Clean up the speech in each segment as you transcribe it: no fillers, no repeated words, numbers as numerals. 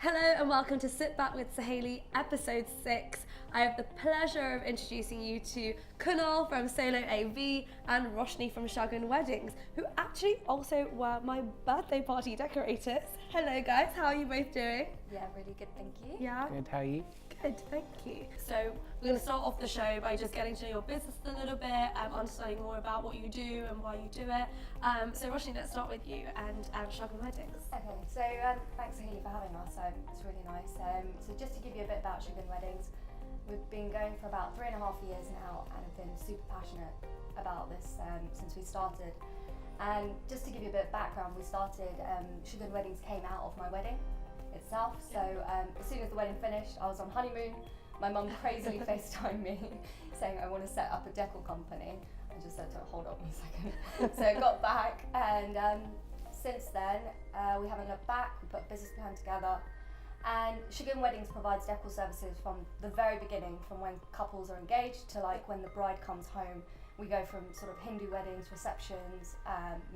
Hello and welcome to Sit Back with Saheli, episode 6. I have the pleasure of introducing you to Kunal from Solo AV and Roshni from Shagun Weddings, who actually also were my birthday party decorators. Hello guys, how are you both doing? Yeah, really good, thank you. Yeah? Good, how are you? Good, thank you. So we're going to start off the show by just getting to know your business a little bit, understanding more about what you do and why you do it. So Roshni, let's start with you and Shagun Weddings. Okay, so thanks Saheli for having us, it's really nice. So just to give you a bit about Shagun Weddings, we've been going for about 3.5 years now and have been super passionate about this since we started. And just to give you a bit of background, we started, Shagun Weddings came out of my wedding itself. So as soon as the wedding finished, I was on honeymoon. My mum crazily FaceTimed me saying I want to set up a decor company. I just said to her, hold on a second. So I got back and since then we haven't looked back. We put a business plan together, and Shagun Weddings provides decor services from the very beginning, from when couples are engaged to like when the bride comes home. We go from sort of Hindu weddings, receptions,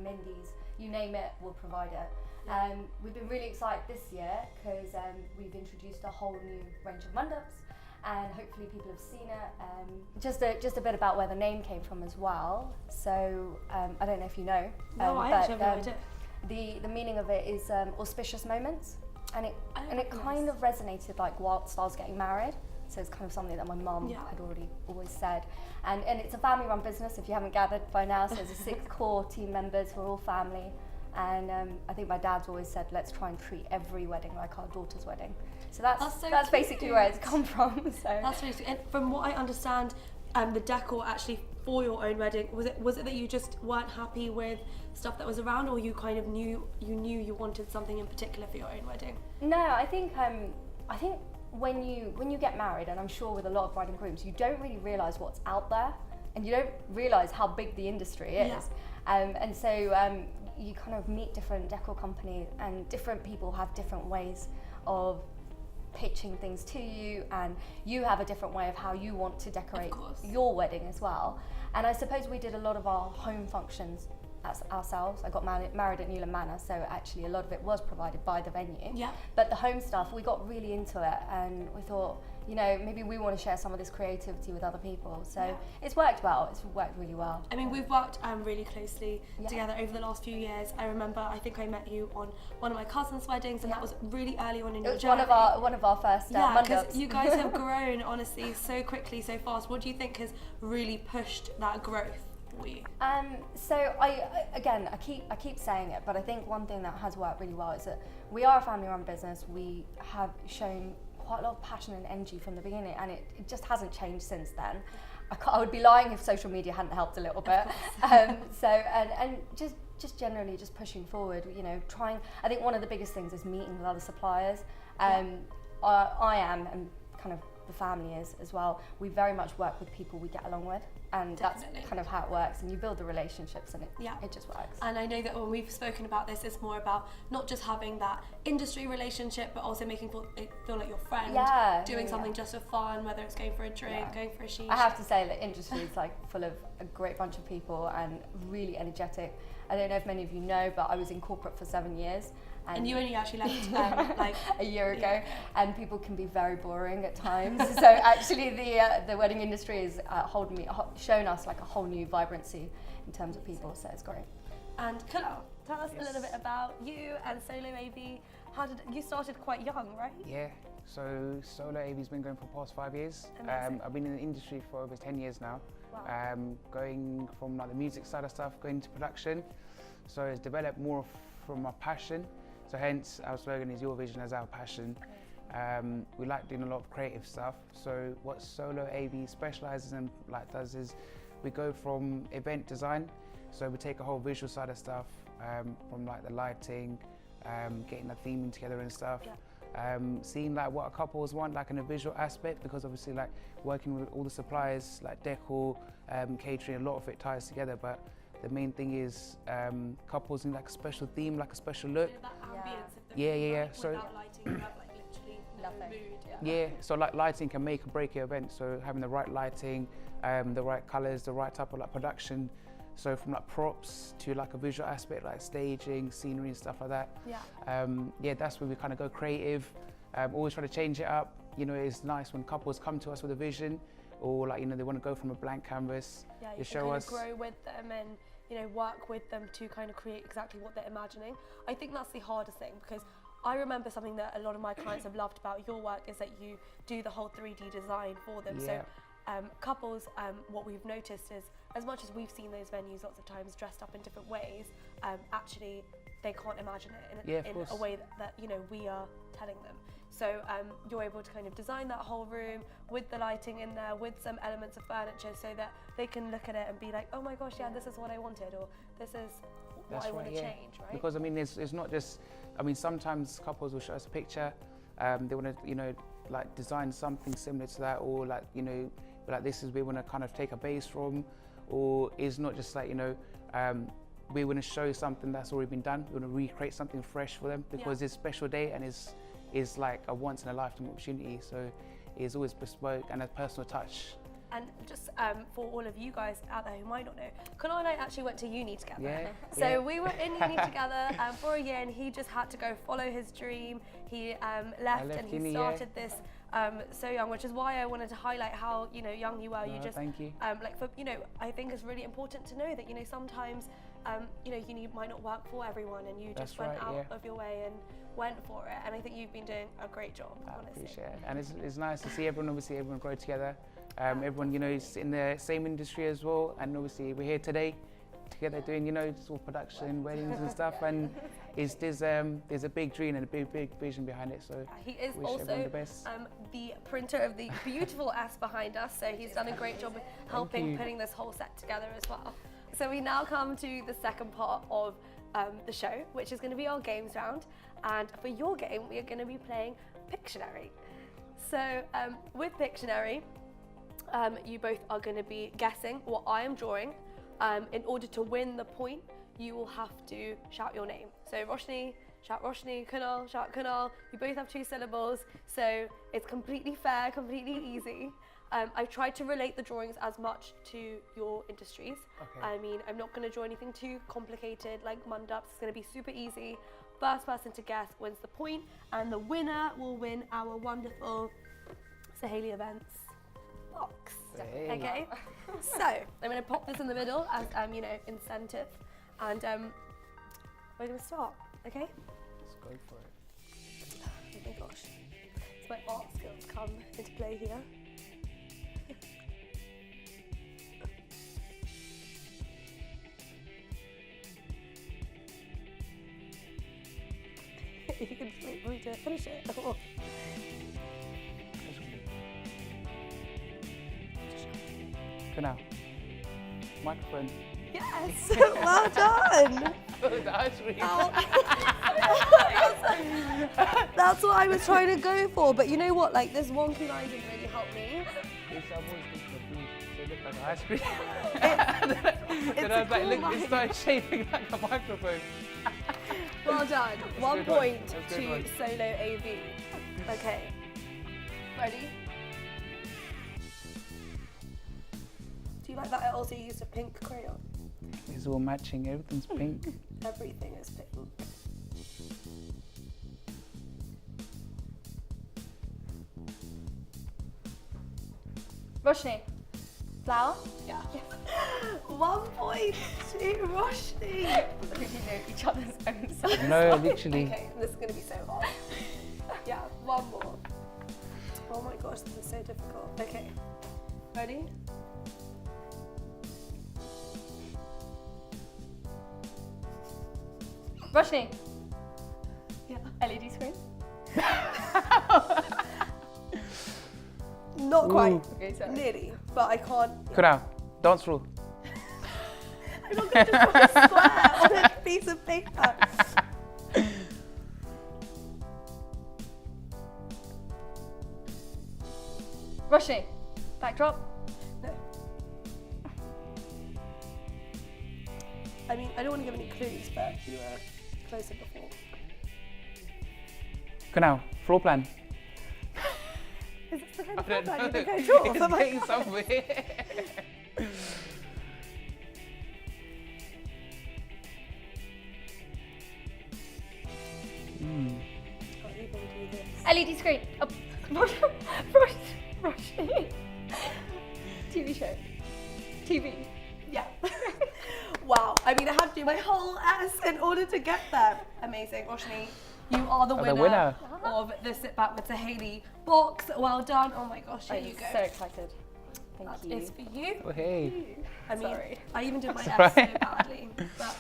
mindis, you name it, we'll provide it. We've been really excited this year because we've introduced a whole new range of mandaps, and hopefully people have seen it. Just a bit about where the name came from as well. So I don't know if you know. No, I actually have no idea. The meaning of it is auspicious moments, and it kind of resonated like whilst I was getting married. So it's kind of something that my mum had always said. And it's a family-run business, if you haven't gathered by now. So there's 6 core team members who are all family. And I think my dad's always said, let's try and treat every wedding like our daughter's wedding. So that's basically where it's come from. So that's really sweet. And from what I understand, the decor actually for your own wedding, was it that you just weren't happy with stuff that was around, or you kind of knew you wanted something in particular for your own wedding? No, I think when you get married, and I'm sure with a lot of bride and grooms, you don't really realise what's out there, and you don't realise how big the industry is. And so you kind of meet different decor companies, and different people have different ways of pitching things to you, and you have a different way of how you want to decorate your wedding as well. And I suppose we did a lot of our home functions ourselves. I got married at Newland Manor, so actually a lot of it was provided by the venue. Yeah. But the home stuff, we got really into it, and we thought, you know, maybe we want to share some of this creativity with other people. So it's worked well. It's worked really well. I mean, we've worked really closely together over the last few years. I remember, I think I met you on one of my cousin's weddings, and that was really early on in your journey. It was one of our first mandaps. Because you guys have grown, honestly, so quickly, so fast. What do you think has really pushed that growth? So I keep saying it, but I think one thing that has worked really well is that we are a family-run business. We have shown quite a lot of passion and energy from the beginning, and it just hasn't changed since then. I would be lying if social media hadn't helped a little bit. And just generally just pushing forward, you know, trying. I think one of the biggest things is meeting with other suppliers. I am, and kind of the family is as well. We very much work with people we get along with, and that's kind of how it works, and you build the relationships, and it just works. And I know that when we've spoken about this, it's more about not just having that industry relationship, but also making it feel like your friend, doing something just for fun, whether it's going for a drink, going for a sheesh. I have to say that industry is like full of a great bunch of people and really energetic. I don't know if many of you know, but I was in corporate for 7 years. And you only actually left like a year ago, and people can be very boring at times. So actually, the wedding industry has shown us like a whole new vibrancy in terms of people. So it's great. And Kunal, tell us a little bit about you and Solo AV. You started quite young, right? Yeah. So Solo AV's been going for the past 5 years. I've been in the industry for over 10 years now. Wow. Going from like the music side of stuff, going to production. So it's developed more from my passion. So hence our slogan is your vision as our passion. We like doing a lot of creative stuff. So what Solo AV specializes in does is we go from event design. So we take a whole visual side of stuff, from like the lighting, getting the theming together and stuff. Seeing like what couples want, like in a visual aspect, because obviously like working with all the suppliers, like decor, catering, a lot of it ties together. But the main thing is couples need like a special theme, like a special look. So without lighting, you have like literally no mood. Yeah, so like lighting can make or break your event. So having the right lighting, the right colours, the right type of like production. So from like props to like a visual aspect, like staging, scenery and stuff like that. That's where we kind of go creative. Always try to change it up. You know, it's nice when couples come to us with a vision, or like, you know, they want to go from a blank canvas. Yeah, they you show can kind us. of grow with them and, you know, work with them to kind of create exactly what they're imagining. I think that's the hardest thing, because I remember something that a lot of my clients have loved about your work is that you do the whole 3D design for them. Yeah. So couples, what we've noticed is, as much as we've seen those venues lots of times dressed up in different ways, actually they can't imagine it in a way that, you know, we are telling them. So you're able to kind of design that whole room with the lighting in there, with some elements of furniture, so that they can look at it and be like, oh my gosh, yeah, this is what I wanted, or this is what I want to change, right? Because I mean, it's not just, I mean, sometimes couples will show us a picture, they want to, you know, like design something similar to that, or like, you know, like this is, we want to kind of take a base from, or it's not just like, you know, we want to show something that's already been done. We want to recreate something fresh for them, because it's a special day and it's like a once in a lifetime opportunity. So it's always bespoke and a personal touch. And just for all of you guys out there who might not know, Kunal and I actually went to uni together. Yeah, so we were in uni together for a year, and he just had to go follow his dream. He left and he started this so young, which is why I wanted to highlight how, you know, young you were. You just, thank you. like, for, you know, I think it's really important to know that, you know, sometimes, you know, uni might not work for everyone, and you just went out of your way and went for it. And I think you've been doing a great job, honestly. I appreciate it. And it's nice to see everyone grow together. Everyone, you know, is in the same industry as well, and obviously we're here today together doing, you know, just all production, weddings and stuff, and there's a big dream and a big vision behind it. So he is also the printer of the beautiful S behind us, so he's done a great job helping putting this whole set together as well. So we now come to the second part of the show, which is going to be our games round, and for your game we are going to be playing Pictionary. So with Pictionary, you both are going to be guessing what I am drawing. In order to win the point, you will have to shout your name. So Roshni, shout Roshni, Kunal, shout Kunal. You both have 2 syllables, so it's completely fair, completely easy. I've tried to relate the drawings as much to your industries. Okay. I mean, I'm not going to draw anything too complicated like Mundups. It's going to be super easy. First person to guess wins the point, and the winner will win our wonderful Saheli events box. Hey. Okay, so I'm going to pop this in the middle as you know, incentive, and we're going to start. Okay. Let's go for it. Oh my gosh, it's my art skills come into play here. You can wait for me to finish it. Oh. Kunal, microphone. Yes, well done. That's what I was trying to go for, but you know what? Like, this wonky line didn't really help me. It looked like an ice cream. Then I was like, look, it started shaping like a microphone. Well done. 1 point to Solo AV. Okay. Ready? Do you like that I also used a pink crayon? It's all matching, everything's pink. Everything is pink. Roshni, flower? Yeah. 1 point to Roshni. We know each other's own side. No, literally. Okay, this is going to be so hard. Yeah, 1 more. Oh my gosh, this is so difficult. Okay, ready? Roshni, Yeah. LED screen? Not quite. Okay, sorry. Nearly, but I can't. Kunal, dance floor. I'm not going to just put a square on a piece of paper. Roshni, backdrop? No. I mean, I don't want to give any clues, but you were closer before. Kunal, floor plan. Is this the kind of plan you think I draw? It's for my getting class? somewhere. Can't even do this. LED screen. Oh, Roshni. TV show. TV. Yeah. Wow. I mean, I had to do my whole S in order to get there. Amazing, Roshni. You are the winner of the Sit Back with Saheli box. Well done. Oh my gosh, here you go. I'm so excited. Thank you. It's for you. Oh, hey. I mean, Sorry. I even did my That's S so right. badly, but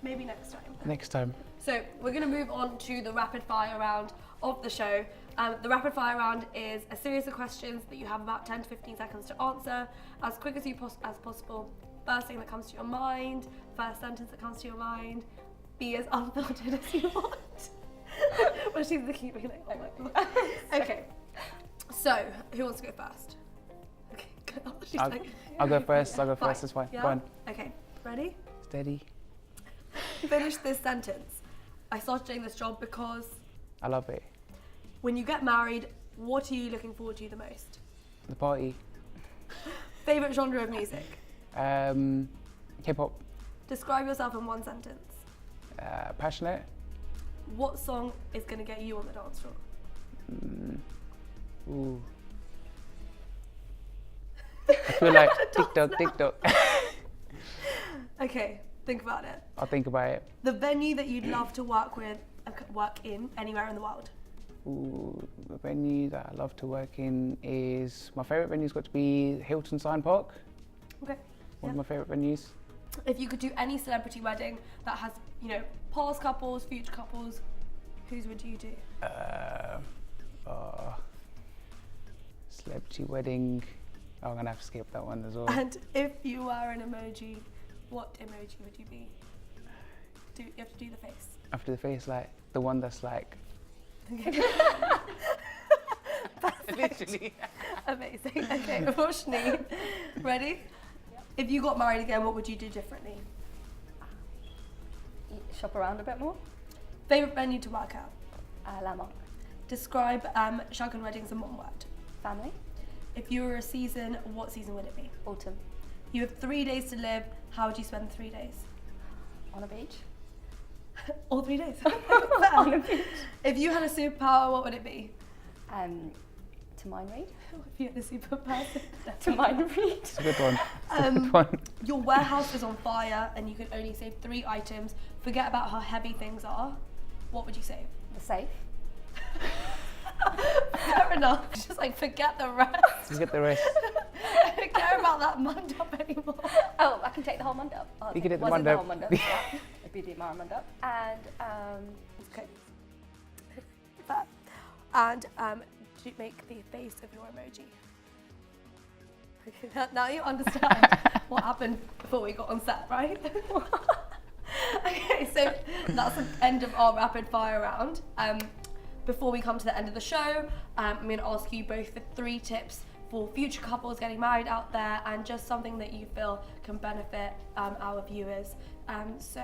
maybe next time. Next time. So we're going to move on to the rapid fire round of the show. The rapid fire round is a series of questions that you have about 10 to 15 seconds to answer as quick as possible. First thing that comes to your mind, first sentence that comes to your mind, be as unfiltered as you want. Well, she's the keeping it. Oh my God. Okay. So, who wants to go first? Okay, good. She's I'll go first. I'll go Fine. first. That's fine. Yeah? Go on. Okay, ready? Steady. Finish this sentence. I started doing this job because I love it. when you get married, what are you looking forward to the most? The party. Favorite genre of music? Hip hop. Describe yourself in one sentence. Passionate. What song is going to get you on the dance floor? Ooh. I feel like TikTok. Okay, think about it. I'll think about it. The venue that you'd love to work in anywhere in the world. Ooh, the venue that I love to work in is, my favourite venue's got to be Hilton Sign Park. Okay. One of my favourite venues. If you could do any celebrity wedding that has, past couples, future couples, whose would you do? Celebrity wedding. I'm gonna have to skip that one as well. And if you were an emoji, what emoji would you be? You have to do the face. After the face, like the one that's like. Literally. Amazing. Okay, Roshni, ready? Yep. If you got married again, what would you do differently? Shop around a bit more. Favorite venue to work at? Landmark. Describe Shagun Weddings in one word. Family. If you were a season, what season would it be? Autumn. You have 3 days to live. How would you spend the 3 days? On a beach. All 3 days. On a beach. If you had a superpower, what would it be? To mind read. If you had a superpower. To mind read. It's a good one. It's a good one. Your warehouse is on fire and you could only save 3 items. Forget about how heavy things are. What would you save? The safe. Fair enough. Just like forget the rest. Just get the rest. I don't care about that mandap anymore. Oh, I can take the whole mandap. Oh, You can take the wasn't mandap. whole mandap. Yeah. It'd be the Amara mandap. And Okay. Fair. And do make the face of your emoji. Okay, now you understand what happened before we got on set, right? Okay, so that's the end of our rapid fire round. Before we come to the end of the show, I'm going to ask you both for 3 tips for future couples getting married out there and just something that you feel can benefit our viewers. So,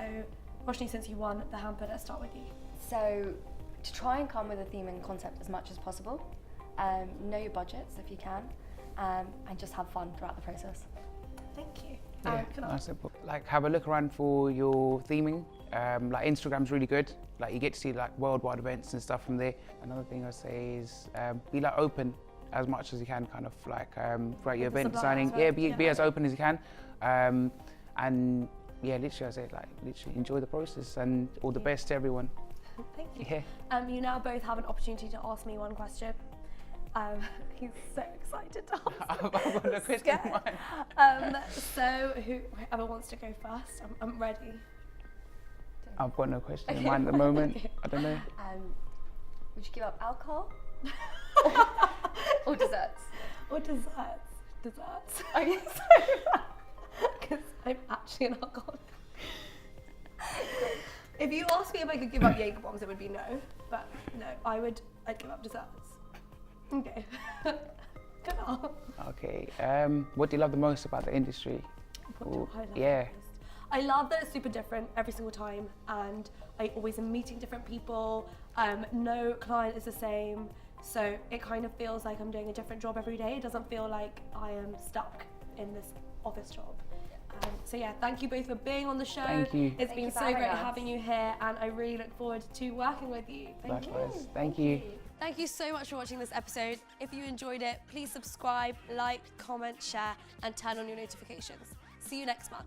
Roshni, since you won the hamper, let's start with you. so to try and come with a theme and concept as much as possible. Know your budgets if you can, and just have fun throughout the process. Thank you. Yeah, Can I- nice. Like have a look around for your theming. Like Instagram's really good. Like you get to see like worldwide events and stuff from there. Another thing I'd say is be like open as much as you can, kind of like throughout your With the event suppliers, designing. right? Yeah, be Yeah. as open as you can. And yeah, literally I say like literally enjoy the process and all the best to everyone. Thank you. Yeah. You now both have an opportunity to ask me one question. He's so excited to ask. I've got a question in mind. So whoever wants to go first, I'm ready. I've got no question in mind at the moment. Okay. I don't know. Would you give up alcohol or desserts? Or desserts. Desserts. Okay, Because I'm actually an alcoholic. If you asked me if I could give up Jaeger bombs, it would be no. But no, I'd give up desserts. Okay. Good on. Okay. What do you love the most about the industry? What do I love yeah. most? I love that it's super different every single time, and I always am meeting different people. No client is the same, so it kind of feels like I'm doing a different job every day. It doesn't feel like I am stuck in this office job. So yeah, thank you both for being on the show. Thank you. It's Thank been you for so having great us. having you here, and I really look forward to working with you. Thank you. Likewise. Thank you. Thank you so much for watching this episode. If you enjoyed it, please subscribe, like, comment, share, and turn on your notifications. See you next month.